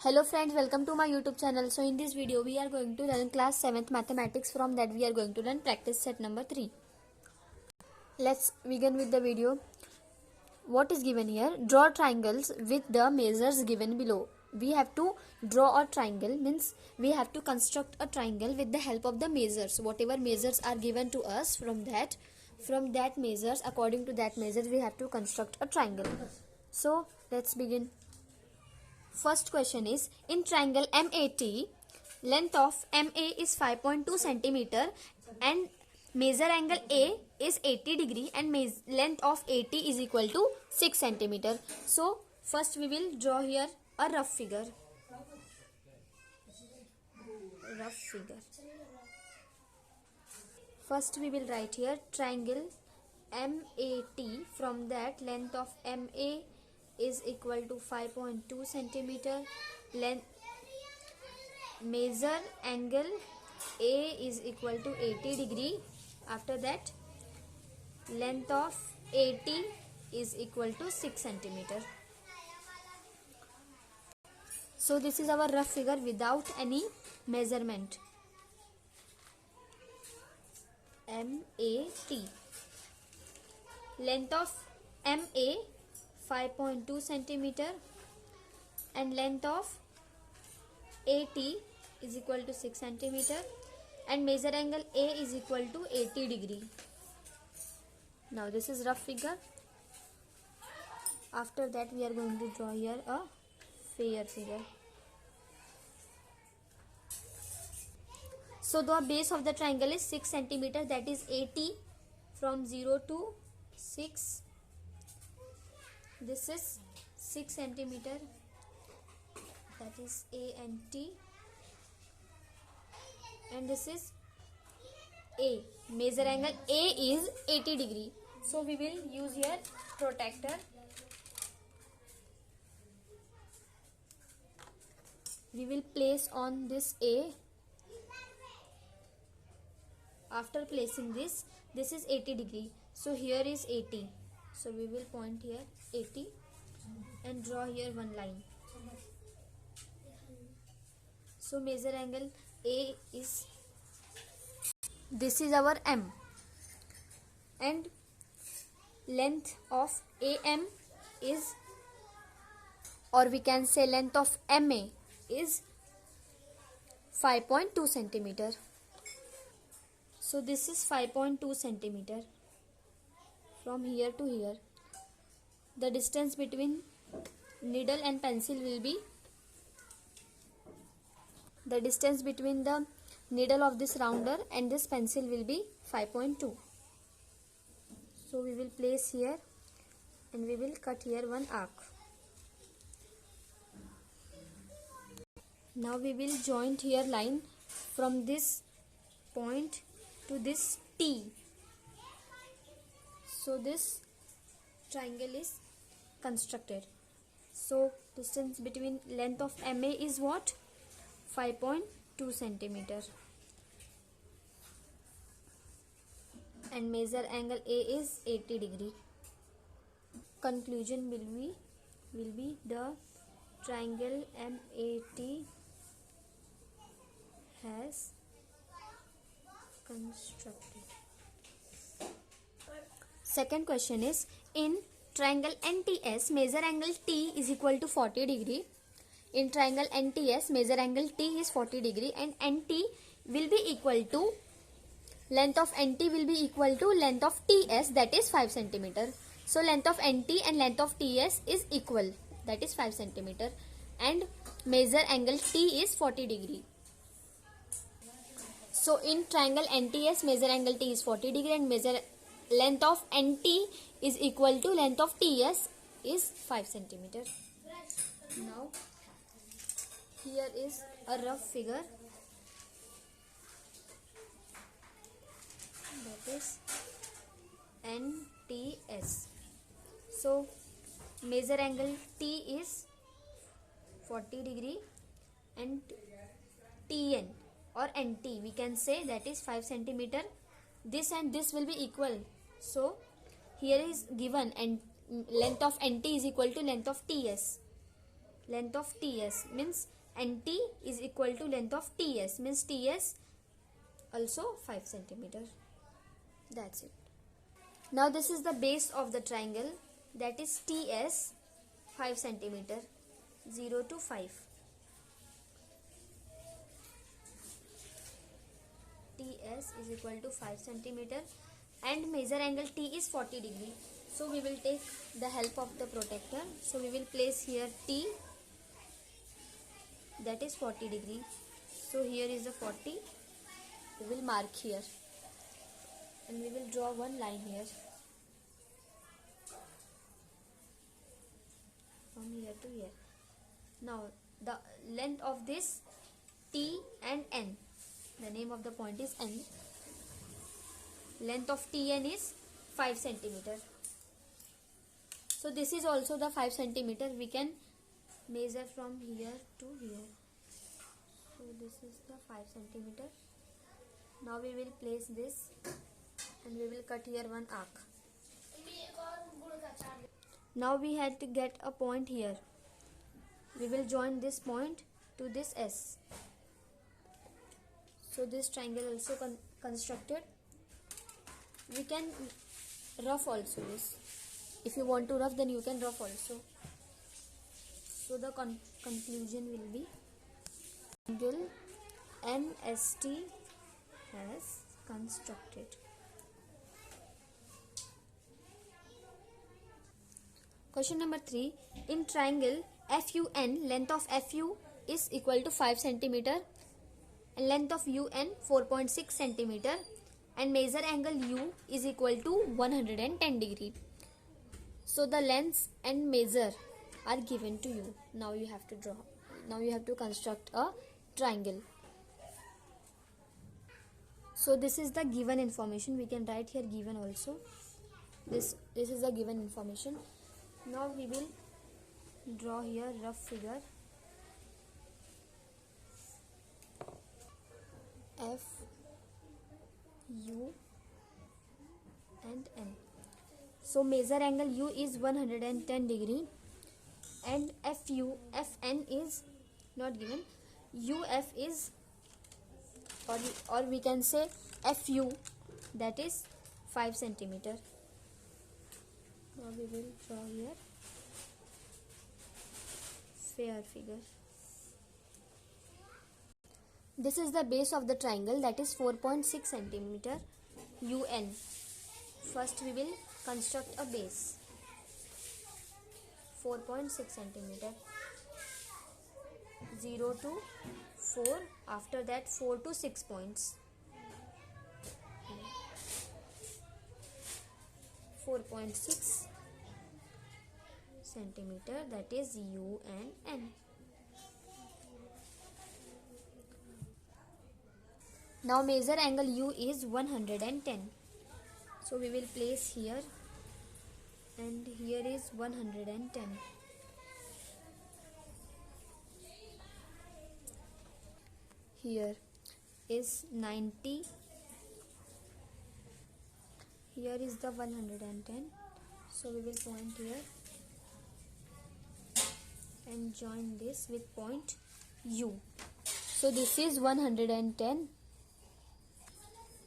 Hello friends, welcome to my YouTube channel. So in this video we are going to learn class 7th mathematics. From that we are going to learn practice set number 3. Let's begin with the video. What is given here? Draw triangles with the measures given below. We have to draw a triangle, means we have to construct a triangle with the help of the measures. Whatever measures are given to us, from that measures, according to that measures we have to construct a triangle. So let's begin. First question is, in triangle MAT, length of MA is 5.2 centimeter and measure angle A is 80 degree and length of AT is equal to 6 centimeter. So first we will draw here a rough figure. First we will write here triangle MAT. From that, length of MA is equal to 5.2 centimeter. Measure angle A is equal to 80 degree. After that, length of AT is equal to 6 centimeter. So this is our rough figure without any measurement. MAT. Length of MA 5.2 centimeter and length of AT is equal to 6 centimeter and measure angle A is equal to 80 degree. Now this is rough figure. After that we are going to draw here a fair figure. So the base of the triangle is 6 centimeter, that is AT. From 0 to 6, this is 6 centimeter, that is A and T, and this is A. Measure angle A is 80 degree. So we will use here protractor. We will place on this A. After placing this is 80 degree. So here is 80. So we will point here 80 and draw here one line. So measure angle A is, this is our M, and length of AM is, or we can say length of MA is 5.2 centimeter. So this is 5.2 centimeter. From here to here, the distance between needle and pencil will be, the distance between the needle of this rounder and this pencil will be 5.2. So we will place here and we will cut here one arc. Now we will join here line from this point to this T. So this triangle is constructed. So distance between length of MA is what? 5.2 centimeter. And measure angle A is 80 degree. Conclusion will be the triangle MAT has constructed. Second question is, in triangle NTS, measure angle T is equal to 40 degree. In triangle NTS, measure angle T is 40 degree and NT will be equal to, length of NT will be equal to length of TS, that is 5 centimeter. So length of NT and length of TS is equal, that is 5 centimeter, and measure angle T is 40 degree. So in triangle NTS, measure angle T is 40 degree and measure length of NT is equal to length of TS is 5 centimeter. Now here is a rough figure, that is NTS. So measure angle T is 40 degree and TN or NT we can say, that is 5 centimeter. This and this will be equal. So here is given, and length of NT is equal to length of TS. length of TS means NT is equal to length of TS means TS also 5 centimeter. That's it. Now this is the base of the triangle, that is TS 5 centimeter, 0 to 5. TS is equal to 5 centimeter and measure angle T is 40 degree. So we will take the help of the protractor. So we will place here T, that is 40 degree. So here is the 40. We will mark here and we will draw one line here from here to here. Now the length of this T and N, the name of the point is N. Length of TN is 5 centimeter. So this is also the 5 centimeter. We can measure from here to here. So this is the 5 centimeter. Now we will place this and we will cut here one arc. Now we had to get a point here. We will join this point to this S. So this triangle also constructed. We can rough also this. If you want to rough, then you can rough also. So the conclusion will be triangle NST has constructed. Question number 3. In triangle FUN, length of FU is equal to 5 centimeter and length of UN 4.6 centimeter and measure angle U is equal to 110 degree. So the lengths and measure are given to you. Now you have to draw. Now you have to construct a triangle. So this is the given information. We can write here given also. This is the given information. Now we will draw here rough figure. F, U and N. So measure angle U is 110 degree and FN is not given. UF is, or we can say FU, that is 5 centimeter. Now we will draw here fair figure. This is the base of the triangle, that is 4.6 centimeter UN. First we will construct a base. 4.6 centimeter. 0 to 4. After that 4 to 6 points. 4.6 centimeter, that is U and N. Now measure angle U is 110. So we will place here and here is 110. Here is 90. Here is the 110. So we will point here and join this with point U. So this is 110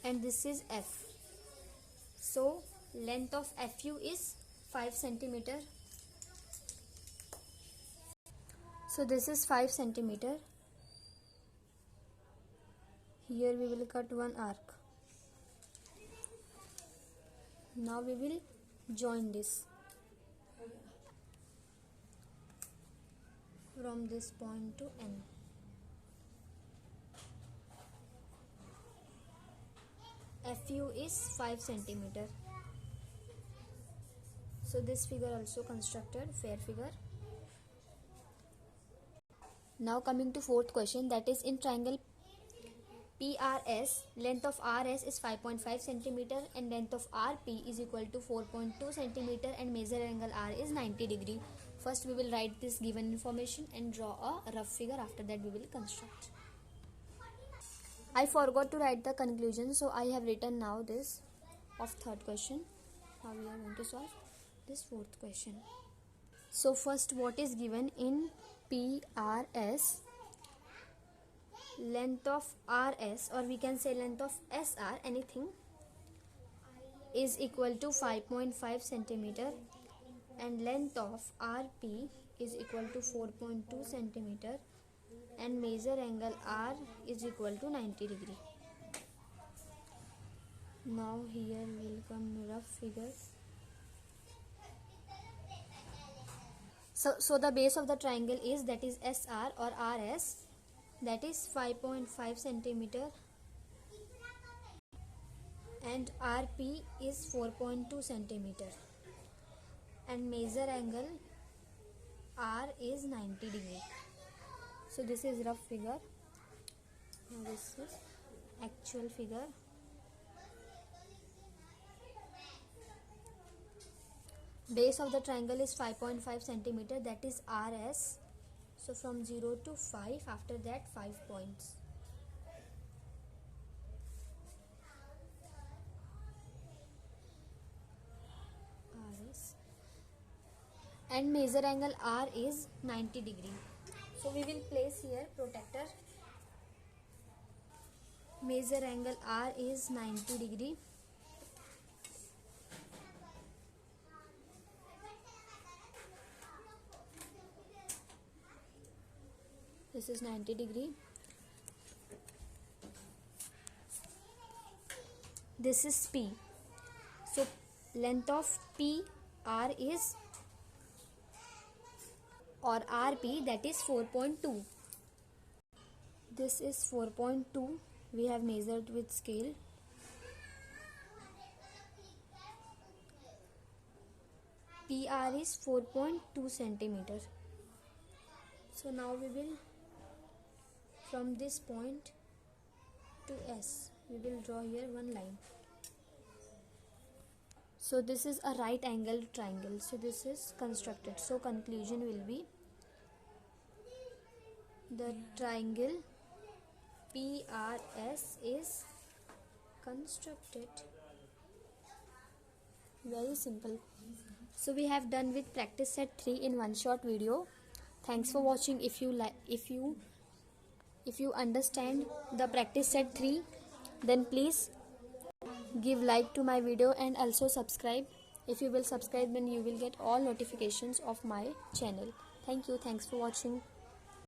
and this is F. So length of FU is 5 centimeter. So this is 5 centimeter. Here we will cut one arc. Now we will join this from this point to N. FU is 5 centimeter. So this figure also constructed, fair figure. Now coming to fourth question, that is in triangle PRS, length of RS is 5.5 centimeter and length of RP is equal to 4.2 centimeter and measure angle R is 90 degree. First we will write this given information and draw a rough figure. After that we will construct. I forgot to write the conclusion, so I have written now this of third question. Now we are going to solve this fourth question. So first, what is given in PRS, length of RS, or we can say length of SR, anything, is equal to 5.5 centimeter, and length of RP is equal to 4.2 centimeter, and measure angle R is equal to 90 degree. Now here will come rough figures. So the base of the triangle is, that is SR or RS, that is 5.5 centimeter, and RP is 4.2 centimeter, and measure angle R is 90 degree. So this is rough figure. Now this is actual figure. Base of the triangle is 5.5 centimeter, that is RS. So from 0 to 5, after that 5 points. RS. And measure angle R is 90 degree. So we will place here protractor. Measure angle R is 90 degree. This is 90 degree. This is P. So length of PR is, or RP, that is 4.2. This is 4.2. We have measured with scale. PR is 4.2 centimeter. So now we will, from this point to S, we will draw here one line. So this is a right angled triangle. So this is constructed. So conclusion will be, the triangle PRS is constructed. Very simple. So we have done with practice set 3 in one short video. Thanks for watching. If you understand the practice set 3, then please give like to my video and also subscribe. If you will subscribe, then you will get all notifications of my channel. Thank you. Thanks for watching.